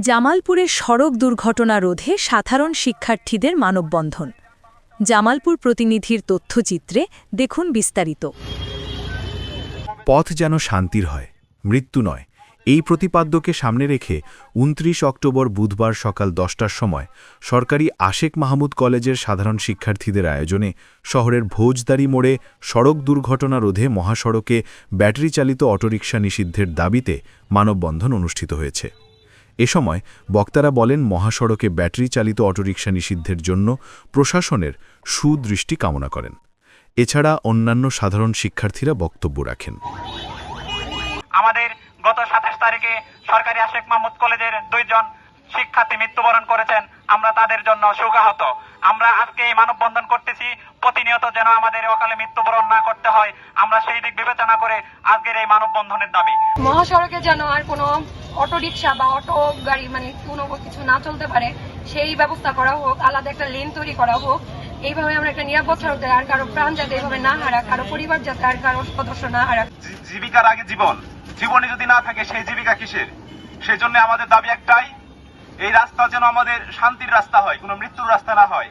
জামালপুরে সড়ক দুর্ঘটনা রোধে সাধারণ শিক্ষার্থীদের মানববন্ধন। জামালপুর প্রতিনিধির তথ্যচিত্রে দেখুন বিস্তারিত। পথ যেন শান্তির হয়, মৃত্যু নয়, এই প্রতিপাদ্যকে সামনে রেখে ২৯ অক্টোবর বুধবার সকাল ১০টার সময় সরকারি আশেক মাহমুদ কলেজের সাধারণ শিক্ষার্থীদের আয়োজনে শহরের ভোজদারি মোড়ে সড়ক দুর্ঘটনা রোধে মহাসড়কে ব্যাটারি চালিত অটোরিকশা নিষিদ্ধের দাবিতে মানববন্ধন অনুষ্ঠিত হয়েছে। এ সময় বক্তারা বলেন, মহাসড়কে ব্যাটারি চালিত অটোরিকশা নিষিদ্ধের জন্য প্রশাসনের সুদৃষ্টি কামনা করেন। এছাড়া অন্যান্য সাধারণ শিক্ষার্থীরা বক্তব্য রাখেন। আমাদের গত ২৭ তারিখে সরকারি আশেক মাহমুদ কলেজের ২ জন শিক্ষার্থী মৃত্যুবরণ করেছেন। আমরা তাদের জন্য শোকাহত। আমরা আজকে এই মানববন্ধন করতেছি প্রতিনিয়ত যেন আমাদের অকালে মৃত্যুবরণ না করতে হয়। আমরা সেই দিক বিবেচনা করে আজকের এই মানববন্ধনের দাবি। মহাসড়কে যেন আর কোনো অটোরিকশা বা অটো গাড়ি কোনো কিছু না চলতে পারে, সেই ব্যবস্থা করা হোক। আলাদা একটা লেন তৈরি করা হোক। এইভাবে আমরা একটা নিরাপদ সড়কে আর কারো প্রাণ যাতে এইভাবে না হারাক, কারো পরিবার যাতে আর কারো সদস্য না হারাক। জীবিকার আগে জীবন, জীবনে যদি না থাকে সেই জীবিকা কিসের? সেই জন্য আমাদের দাবি একটাই, এই রাস্তা যেন আমাদের শান্তির রাস্তা হয়, কোনো মৃত্যুর রাস্তা না হয়।